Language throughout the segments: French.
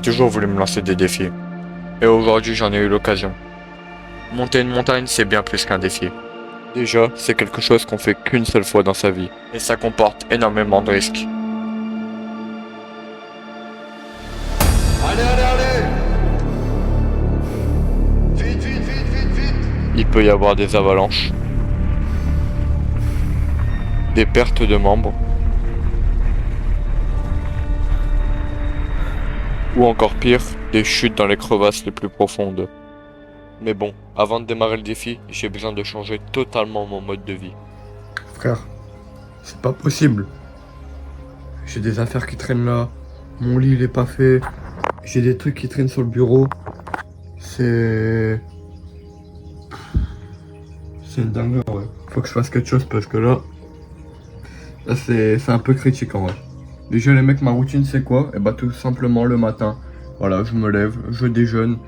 toujours voulu me lancer des défis. Et aujourd'hui, j'en ai eu l'occasion. Monter une montagne, c'est bien plus qu'un défi. Déjà, c'est quelque chose qu'on fait qu'une seule fois dans sa vie. Et ça comporte énormément de risques. Allez, allez, allez! Vite, vite, vite, vite, vite! Il peut y avoir des avalanches, des pertes de membres, ou encore pire, des chutes dans les crevasses les plus profondes. Mais bon, avant de démarrer le défi, j'ai besoin de changer totalement mon mode de vie. Frère, c'est pas possible. J'ai des affaires qui traînent là. Mon lit il est pas fait. J'ai des trucs qui traînent sur le bureau. C'est une dinguerie, ouais. Faut que je fasse quelque chose parce que là c'est un peu critique en vrai. Déjà les mecs, ma routine c'est quoi? Et bah tout simplement le matin. Voilà, je me lève, je déjeune,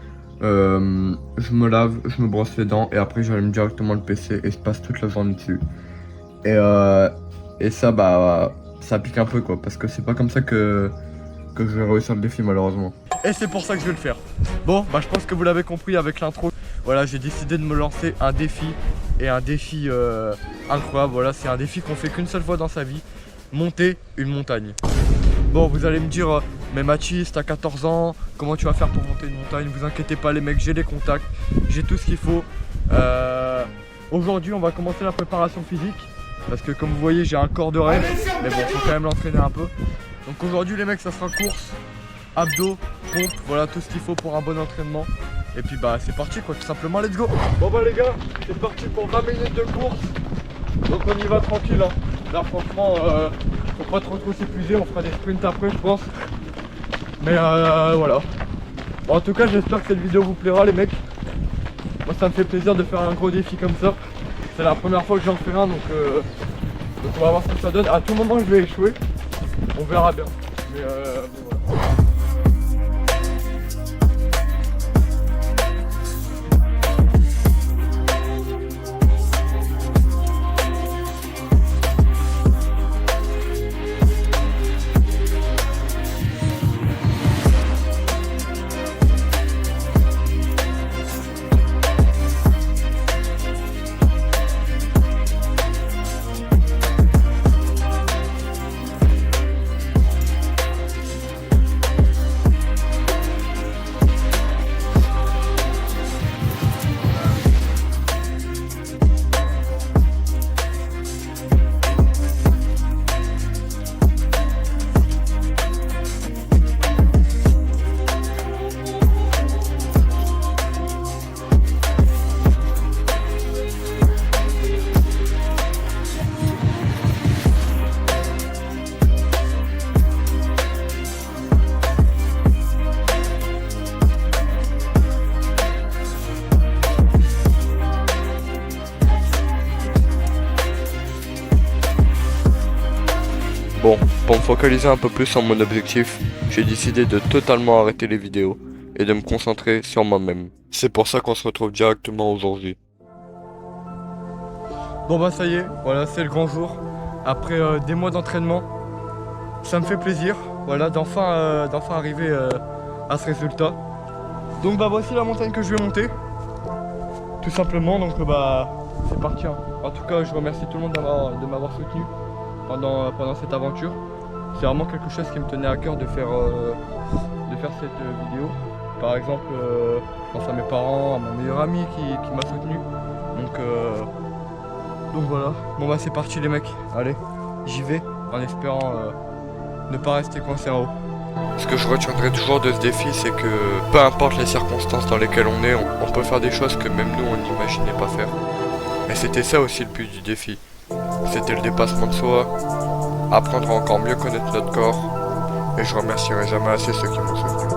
je me lave, je me brosse les dents et après j'allume directement le PC et je passe toute la journée dessus. Et ça bah ça pique un peu quoi parce que c'est pas comme ça que je vais réussir le défi malheureusement. Et c'est pour ça que je vais le faire. Bon bah je pense que vous l'avez compris avec l'intro. Voilà, j'ai décidé de me lancer un défi. Et un défi incroyable, voilà, c'est un défi qu'on fait qu'une seule fois dans sa vie. Monter une montagne. Bon, vous allez me dire, mais Mathis, t'as 14 ans, comment tu vas faire pour monter une montagne? Vous inquiétez pas les mecs, j'ai les contacts, j'ai tout ce qu'il faut. Aujourd'hui, on va commencer la préparation physique. Parce que comme vous voyez, j'ai un corps de rêve. Mais bon, faut quand même l'entraîner un peu. Donc aujourd'hui les mecs, ça sera course, abdos, pompe, voilà tout ce qu'il faut pour un bon entraînement. Et puis bah c'est parti quoi, tout simplement, let's go. Bon bah les gars, c'est parti pour 20 minutes de course. Donc on y va tranquille hein. Là franchement, faut pas trop s'épuiser, on fera des sprints après je pense. Mais voilà. Bon, en tout cas j'espère que cette vidéo vous plaira les mecs. Moi ça me fait plaisir de faire un gros défi comme ça. C'est la première fois que j'en fais un donc on va voir ce que ça donne. À tout moment je vais échouer. On verra bien. Mais voilà. Bon, pour me focaliser un peu plus sur mon objectif, j'ai décidé de totalement arrêter les vidéos et de me concentrer sur moi-même. C'est pour ça qu'on se retrouve directement aujourd'hui. Bon bah ça y est, voilà c'est le grand jour. Après des mois d'entraînement, ça me fait plaisir, voilà d'enfin arriver à ce résultat. Donc bah voici la montagne que je vais monter. Tout simplement, donc bah c'est parti hein. En tout cas je remercie tout le monde de m'avoir soutenu pendant cette aventure. C'est vraiment quelque chose qui me tenait à cœur de faire cette vidéo. Par exemple, je pense à mes parents, à mon meilleur ami qui m'a soutenu. Donc voilà. Bon bah c'est parti les mecs. Allez, j'y vais en espérant ne pas rester coincé en haut. Ce que je retiendrai toujours de ce défi, c'est que peu importe les circonstances dans lesquelles on est, on peut faire des choses que même nous on n'imaginait pas faire. Mais c'était ça aussi le but du défi. C'était le dépassement de soi, apprendre à encore mieux connaître notre corps, et je remercierai jamais assez ceux qui m'ont soutenu.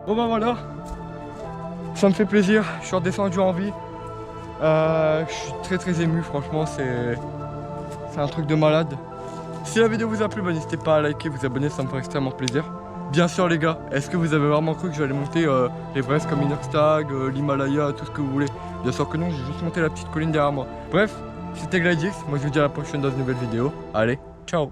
Bon bah voilà, ça me fait plaisir, je suis redescendu en vie. Je suis très ému, franchement c'est un truc de malade. Si la vidéo vous a plu, bah, n'hésitez pas à liker, vous abonner, ça me ferait extrêmement plaisir. Bien sûr les gars, est-ce que vous avez vraiment cru que j'allais monter l'Everest comme Inoxtag, l'Himalaya, tout ce que vous voulez? Bien sûr que non, j'ai juste monté la petite colline derrière moi. Bref, c'était Glidix, moi je vous dis à la prochaine dans une nouvelle vidéo. Allez, ciao.